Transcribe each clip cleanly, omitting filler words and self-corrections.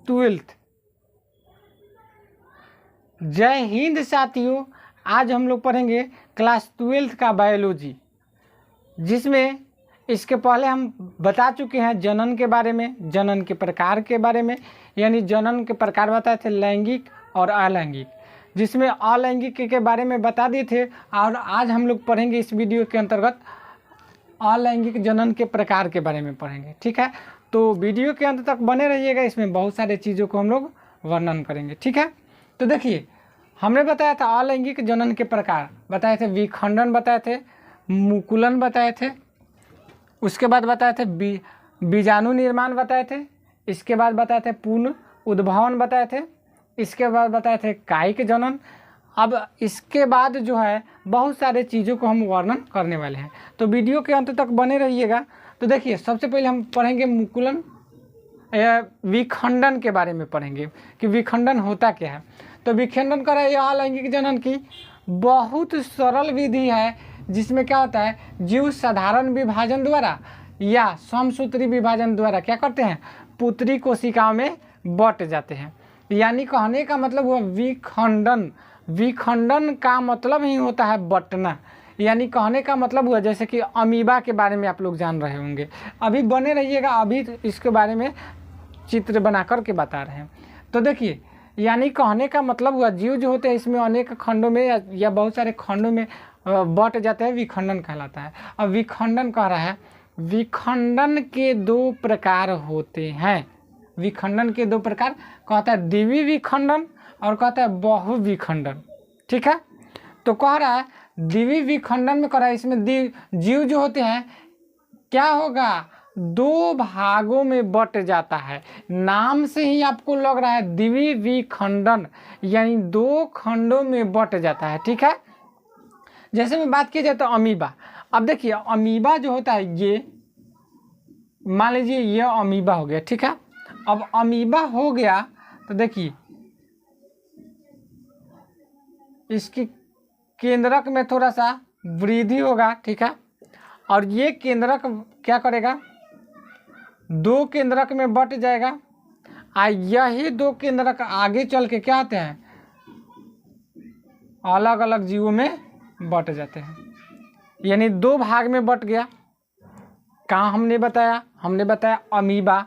Twelfth. जय हिंद साथियों, आज हम लोग पढ़ेंगे क्लास 12th का बायोलॉजी, जिसमें इसके पहले हम बता चुके हैं जनन के बारे में, जनन के प्रकार के बारे में। यानी जनन के प्रकार बताए थे लैंगिक और अलैंगिक, जिसमें अलैंगिक के बारे में बता दिए थे। और आज हम लोग पढ़ेंगे इस वीडियो के अंतर्गत अलैंगिक जनन के प्रकार के बारे में पढ़ेंगे। ठीक है, तो वीडियो के अंत तक बने रहिएगा, इसमें बहुत सारे चीज़ों को हम लोग वर्णन करेंगे। ठीक है, तो देखिए हमने बताया था अलैंगिक जनन के प्रकार बताए थे, विखंडन बताए थे, मुकुलन बताए थे, उसके बाद बताए थे बीजाणु निर्माण बताए थे, इसके बाद बताए थे पूर्ण उद्भवन बताए थे, इसके बाद बताए थे कायिक जनन। अब इसके बाद जो है बहुत सारे चीज़ों को हम वर्णन करने वाले हैं, तो वीडियो के अंत तक बने रहिएगा। तो देखिए सबसे पहले हम पढ़ेंगे मुकुलन या विखंडन के बारे में पढ़ेंगे कि विखंडन होता क्या है। तो विखंडन कर यह अलैंगिक जनन की बहुत सरल विधि है, जिसमें क्या होता है जीव साधारण विभाजन द्वारा या समसूत्री विभाजन द्वारा क्या करते हैं, पुत्री कोशिकाओं में बट जाते हैं। यानी कहने का मतलब हुआ विखंडन। विखंडन का मतलब ही होता है बटना। यानी कहने का मतलब हुआ जैसे कि अमीबा के बारे में आप लोग जान रहे होंगे, अभी बने रहिएगा, अभी इसके बारे में चित्र बना कर के बता रहे हैं। तो देखिए यानी कहने का मतलब हुआ जीव जो होते हैं इसमें अनेक खंडों में या बहुत सारे खंडों में बट जाते हैं, विखंडन कहलाता है। अब विखंडन कह रहा है विखंडन के दो प्रकार होते हैं। विखंडन के दो प्रकार कहता है द्विवीय विखंडन और कहता है बहु विखंडन। ठीक है, तो कह रहा है द्विवीय विखंडन में कह रहा है इसमें जीव जो होते हैं क्या होगा, दो भागों में बट जाता है। नाम से ही आपको लग रहा है द्विवीय विखंडन, यानी दो खंडों में बट जाता है। ठीक है, जैसे में बात की जाए तो अमीबा। अब देखिए अमीबा जो होता है ये मान लीजिए ये अमीबा हो गया। ठीक है, अब अमीबा हो गया तो देखिए इसकी केंद्रक में थोड़ा सा वृद्धि होगा। ठीक है, और ये केंद्रक क्या करेगा, दो केंद्रक में बट जाएगा। यही दो केंद्रक आगे चल के क्या होते हैं, अलग अलग जीवों में बट जाते हैं। यानी दो भाग में बट गया। कहाँ हमने बताया, हमने बताया अमीबा,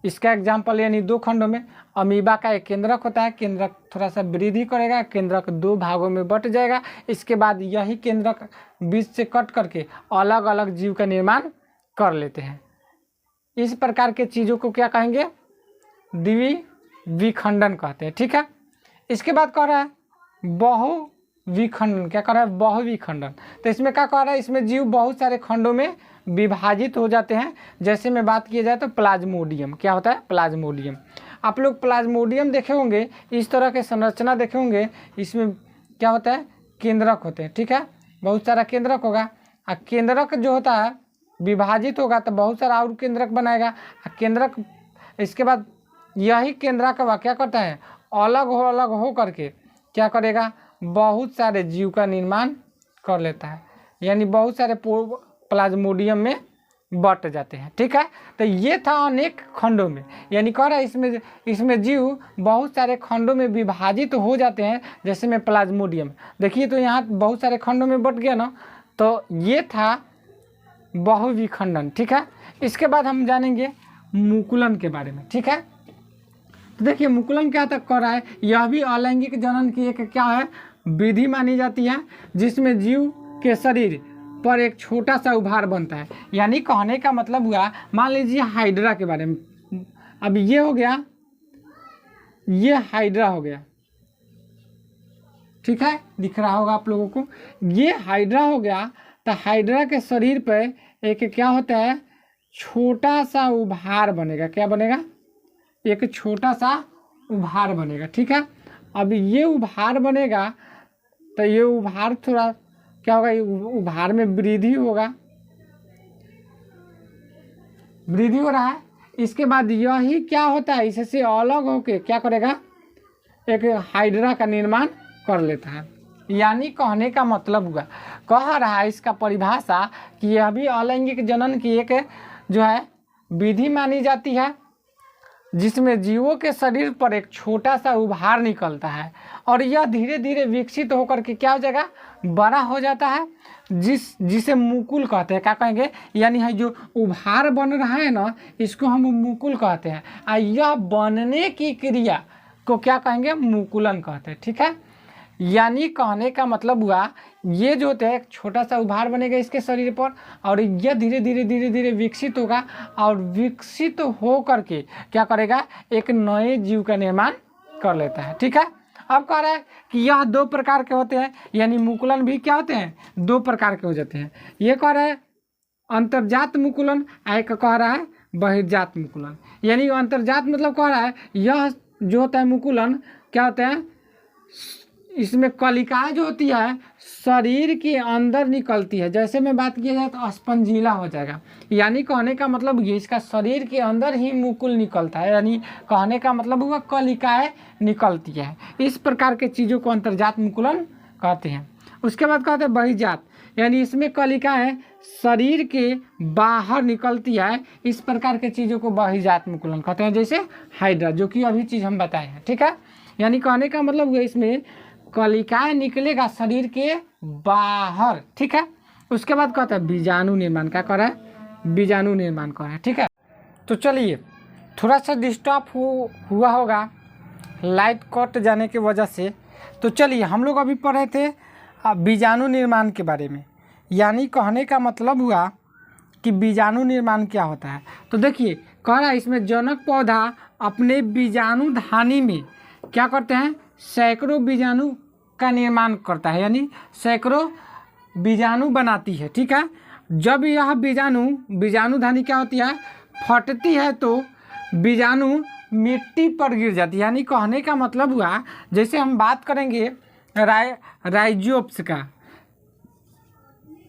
इसका एग्जाम्पल यानी दो खंडों में। अमीबा का एक केंद्रक होता है, केंद्रक थोड़ा सा वृद्धि करेगा, केंद्रक दो भागों में बट जाएगा। इसके बाद यही केंद्रक बीच से कट करके अलग अलग जीव का निर्माण कर लेते हैं। इस प्रकार के चीज़ों को क्या कहेंगे, द्विवीय विखंडन कहते हैं। ठीक है, इसके बाद कह रहा है बहु विखंडन। क्या कर रहा है, बहु विखंडन। तो इसमें क्या कह रहा है, इसमें जीव बहुत सारे खंडों में विभाजित हो जाते हैं। जैसे में बात किया जाए तो प्लाज्मोडियम, क्या होता है प्लाज्मोडियम। आप लोग प्लाज्मोडियम देखे होंगे, इस तरह के संरचना देखे होंगे। इसमें क्या होता है, केंद्रक होते हैं। ठीक है, बहुत सारा केंद्रक होगा, और केंद्रक जो होता है विभाजित होगा तो बहुत सारा और केंद्रक बनाएगा। केंद्रक इसके बाद यही केंद्रक क्या करता है, अलग हो करके क्या करेगा, बहुत सारे जीव का निर्माण कर लेता है। यानी बहुत सारे प्लाज्मोडियम में बट जाते हैं। ठीक है, तो ये था अनेक खंडों में, यानी कह रहा है इसमें जीव बहुत सारे खंडों में विभाजित हो जाते हैं। जैसे में प्लाज्मोडियम देखिए, तो यहाँ बहुत सारे खंडों में बट गया ना, तो ये था बहुविखंडन। ठीक है, इसके बाद हम जानेंगे मुकुलन के बारे में। ठीक है, तो देखिए मुकुलन क्या तक कर रहा है, यह भी अलैंगिक जनन की एक क्या है विधि मानी जाती है, जिसमें जीव के शरीर पर एक छोटा सा उभार बनता है। यानी कहने का मतलब हुआ, मान लीजिए हाइड्रा के बारे में, अब ये हो गया, ये हाइड्रा हो गया। ठीक है, दिख रहा होगा आप लोगों को, ये हाइड्रा हो गया। तो हाइड्रा के शरीर पर एक क्या होता है, छोटा सा उभार बनेगा। क्या बनेगा, एक छोटा सा उभार बनेगा। ठीक है, अब ये उभार बनेगा तो ये उभार थोड़ा क्या होगा, उभार में वृद्धि होगा, वृद्धि हो रहा है। इसके बाद यही क्या होता है, इससे अलग होके क्या करेगा, एक हाइड्रा का निर्माण कर लेता है। यानी कहने का मतलब हुआ, कह रहा है इसका परिभाषा कि यह भी अलैंगिक जनन की एक जो है विधि मानी जाती है, जिसमें जीवों के शरीर पर एक छोटा सा उभार निकलता है और यह धीरे धीरे विकसित होकर के क्या हो जाएगा, बड़ा हो जाता है, जिसे मुकुल कहते हैं। क्या कहेंगे, यानी है जो उभार बन रहा है ना, इसको हम मुकुल कहते हैं। और यह बनने की क्रिया को क्या कहेंगे, मुकुलन कहते हैं। ठीक है, यानी कहने का मतलब हुआ ये जो होता है एक छोटा सा उभार बनेगा इसके शरीर पर और यह धीरे धीरे विकसित होगा और विकसित हो करके क्या करेगा, एक नए जीव का निर्माण कर लेता है। ठीक है, अब कह रहा है कि यह 2 प्रकार के होते हैं, यानी मुकुलन भी क्या होते हैं, 2 प्रकार के हो जाते हैं। ये कह रहा है अंतर्जात मुकुलन, एक कह रहा है बहिर्जात मुकुलन। यानी अंतर्जात मतलब कह रहा है यह जो होता है मुकुलन क्या होता है, इसमें कलिकाएं जो होती है शरीर के अंदर निकलती है। जैसे में बात किया जाए तो स्पंजीला हो जाएगा, यानी कहने का मतलब ये इसका शरीर के अंदर ही मुकुल निकलता है, यानी कहने का मतलब हुआ कलिकाएं निकलती है। इस प्रकार के चीज़ों को अंतर्जात मुकुलन कहते हैं। उसके बाद कहते हैं बहिर्जात, यानी इसमें कलिकाएं शरीर के बाहर निकलती है। इस प्रकार के चीज़ों को बहिर्जात मुकुलन कहते हैं, जैसे हाइड्रा, जो कि अभी चीज़ हम बताए हैं। ठीक है, यानी कहने का मतलब हुआ इसमें कलिकाएं निकलेगा शरीर के बाहर। ठीक है, उसके बाद कहता है बीजाणु निर्माण, क्या कर रहा है, बीजाणु निर्माण कर रहा है। ठीक है, तो चलिए थोड़ा सा डिस्टर्ब हुआ होगा लाइट कट जाने की वजह से। तो चलिए हम लोग अभी पढ़ रहे थे बीजाणु निर्माण के बारे में, यानी कहने का मतलब हुआ कि बीजाणु निर्माण क्या होता है। तो देखिए कह रहा है इसमें जनक पौधा अपने बीजाणु धानी में क्या करते हैं, सैकड़ों बीजाणु का निर्माण करता है, यानी सैकड़ों बीजाणु बनाती है। ठीक है, जब यह बीजाणु धानी क्या होती है, फटती है तो बीजाणु मिट्टी पर गिर जाती है। यानी कहने का मतलब हुआ जैसे हम बात करेंगे राइजोप्स का,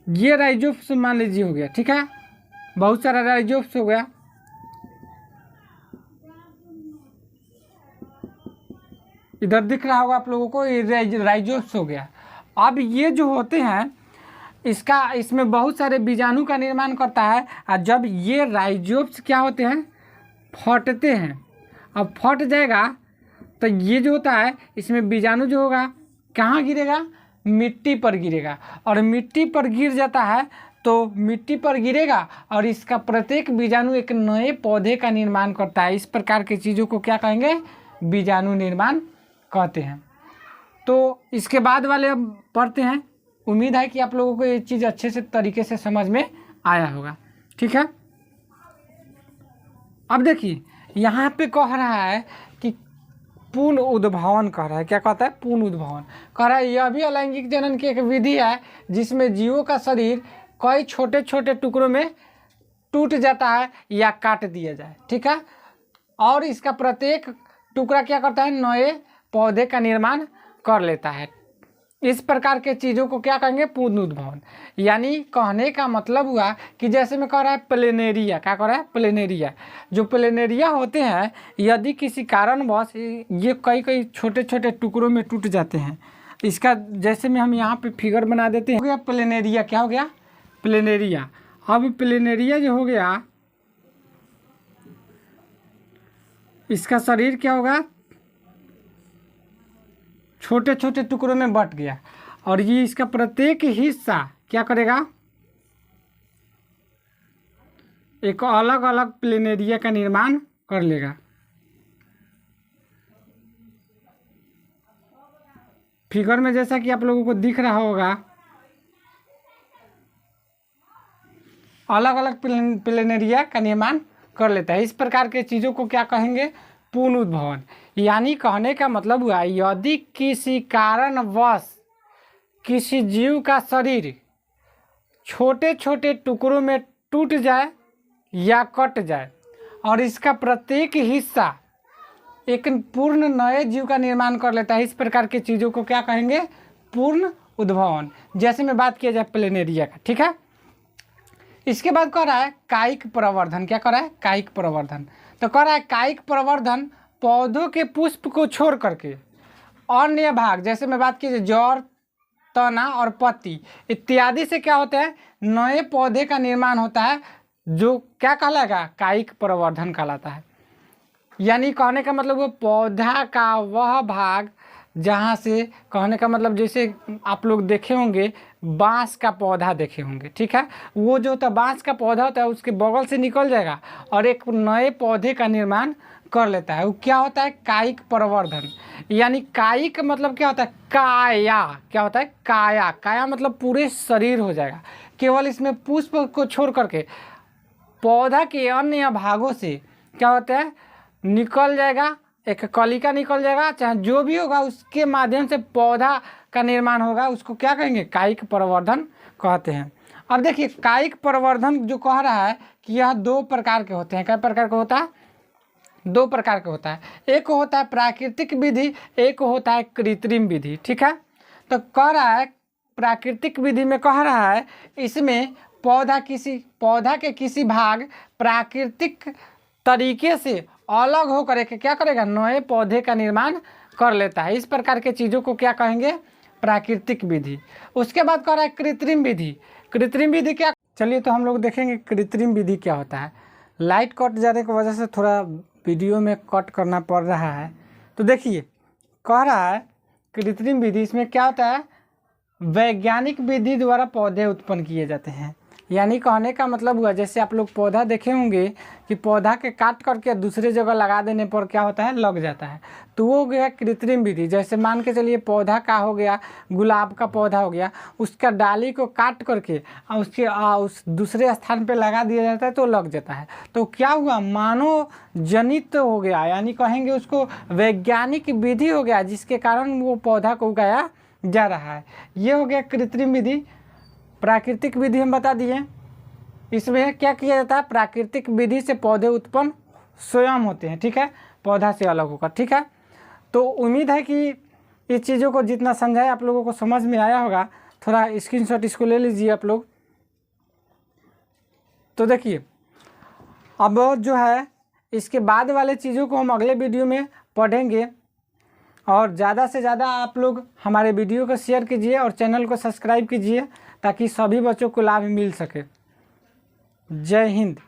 ये राइजोप्स मान लीजिए हो गया। ठीक है, बहुत सारा राइजोप्स हो गया, इधर दिख रहा होगा आप लोगों को, ये राइजोप्स हो गया। अब ये जो होते हैं इसमें बहुत सारे बीजाणु का निर्माण करता है। और जब ये राइजोप्स क्या होते हैं, फटते हैं, अब फट जाएगा तो ये जो होता है इसमें बीजाणु जो होगा कहाँ गिरेगा, मिट्टी पर गिरेगा। और मिट्टी पर गिर जाता है तो मिट्टी पर गिरेगा और इसका प्रत्येक बीजाणु एक नए पौधे का निर्माण करता है। इस प्रकार की चीज़ों को क्या कहेंगे, बीजाणु निर्माण कहते हैं। तो इसके बाद वाले अब पढ़ते हैं। उम्मीद है कि आप लोगों को ये चीज़ अच्छे से तरीके से समझ में आया होगा। ठीक है, अब देखिए यहाँ पे कह रहा है कि पूर्ण उद्भवन कह रहा है। क्या कहता है, पूर्ण उद्भवन कह रहा है। यह भी अलैंगिक जनन की एक विधि है जिसमें जीवों का शरीर कई छोटे छोटे टुकड़ों में टूट जाता है या काट दिया जाए। ठीक है, और इसका प्रत्येक टुकड़ा क्या करता है, नए पौधे का निर्माण कर लेता है। इस प्रकार के चीज़ों को क्या कहेंगे, पूर्ण उद्भवन। यानी कहने का मतलब हुआ कि जैसे मैं कह रहा है प्लेनेरिया, क्या कह रहा है, प्लेनेरिया। जो प्लेनेरिया होते हैं यदि किसी कारणवश ये कई छोटे छोटे टुकड़ों में टूट जाते हैं। इसका जैसे में हम यहाँ पे फिगर बना देते हैं, हो गया प्लेनेरिया। क्या हो गया, प्लेनेरिया। अब प्लेनेरिया जो हो गया इसका शरीर क्या होगा, छोटे छोटे टुकड़ों में बट गया और ये इसका प्रत्येक हिस्सा क्या करेगा, एक अलग अलग प्लेनेरिया का निर्माण कर लेगा। फिगर में जैसा कि आप लोगों को दिख रहा होगा, अलग अलग प्लेनेरिया का निर्माण कर लेता है। इस प्रकार के चीज़ों को क्या कहेंगे, पूर्ण उद्भवन। यानी कहने का मतलब हुआ यदि किसी कारणवश किसी जीव का शरीर छोटे छोटे टुकड़ों में टूट जाए या कट जाए और इसका प्रत्येक हिस्सा एक पूर्ण नए जीव का निर्माण कर लेता है, इस प्रकार की चीज़ों को क्या कहेंगे, पूर्ण उद्भवन। जैसे में बात किया जाए प्लेनेरिया का। ठीक है, इसके बाद कह रहा है कायिक प्रवर्धन। क्या कह रहा है, कायिक प्रवर्धन। तो कह रहा है कायिक प्रवर्धन पौधों के पुष्प को छोड़ करके अन्य भाग, जैसे मैं बात की जड़, तना और पत्ती इत्यादि से क्या होता है, नए पौधे का निर्माण होता है, जो क्या कहलाएगा, कायिक प्रवर्धन कहलाता है। यानी कहने का मतलब वो पौधा का वह भाग जहाँ से, कहने का मतलब जैसे आप लोग देखे होंगे बांस का पौधा देखे होंगे, ठीक है, वो जो होता है बांस का पौधा होता है उसके बगल से निकल जाएगा और एक नए पौधे का निर्माण कर लेता है। वो क्या होता है? कायिक प्रवर्धन। यानी कायिक मतलब क्या होता है? काया। क्या होता है? काया। काया मतलब पूरे शरीर हो जाएगा। केवल इसमें पुष्प को छोड़ करके पौधा के अन्य भागों से क्या होता है? निकल जाएगा, एक कलिका निकल जाएगा, चाहे जो भी होगा उसके माध्यम से पौधा का निर्माण होगा, उसको क्या कहेंगे? कायिक प्रवर्धन कहते हैं। अब देखिए कायिक प्रवर्धन जो कह रहा है कि यह 2 प्रकार के होते हैं। क्या प्रकार का होता है? 2 प्रकार का होता है। एक होता है प्राकृतिक विधि, एक होता है कृत्रिम विधि, ठीक है। तो कह रहा है प्राकृतिक विधि में कह रहा है इसमें पौधा के किसी भाग प्राकृतिक तरीके से अलग होकर के क्या करेगा? नए पौधे का निर्माण कर लेता है। इस प्रकार के चीज़ों को क्या कहेंगे? प्राकृतिक विधि। उसके बाद कह रहा है कृत्रिम विधि। कृत्रिम विधि क्या? चलिए तो हम लोग देखेंगे कृत्रिम विधि क्या होता है। लाइट कट जाने की वजह से थोड़ा वीडियो में कट करना पड़ रहा है। तो देखिए कह रहा है कृत्रिम विधि, इसमें क्या होता है? वैज्ञानिक विधि द्वारा पौधे उत्पन्न किए जाते हैं। यानी कहने का मतलब हुआ जैसे आप लोग पौधा देखे होंगे कि पौधा के काट करके दूसरे जगह लगा देने पर क्या होता है? लग जाता है। तो वो हो गया कृत्रिम विधि। जैसे मान के चलिए पौधा का हो गया, गुलाब का पौधा हो गया, उसका डाली को काट करके उसके उस दूसरे स्थान पे लगा दिया जाता है तो लग जाता है। तो क्या हुआ? मानव जनित हो गया, यानी कहेंगे उसको वैज्ञानिक विधि हो गया, जिसके कारण वो पौधा को उगाया जा रहा है। ये हो गया कृत्रिम विधि। प्राकृतिक विधि हम बता दिए, इसमें क्या किया जाता है? प्राकृतिक विधि से पौधे उत्पन्न स्वयं होते हैं, ठीक है, पौधा से अलग होकर, ठीक है। तो उम्मीद है कि इस चीज़ों को जितना समझाया आप लोगों को समझ में आया होगा। थोड़ा स्क्रीनशॉट इसको ले लीजिए आप लोग। तो देखिए अब जो है इसके बाद वाले चीज़ों को हम अगले वीडियो में पढ़ेंगे। और ज़्यादा से ज़्यादा आप लोग हमारे वीडियो को शेयर कीजिए और चैनल को सब्सक्राइब कीजिए ताकि सभी बच्चों को लाभ मिल सके। जय हिंद।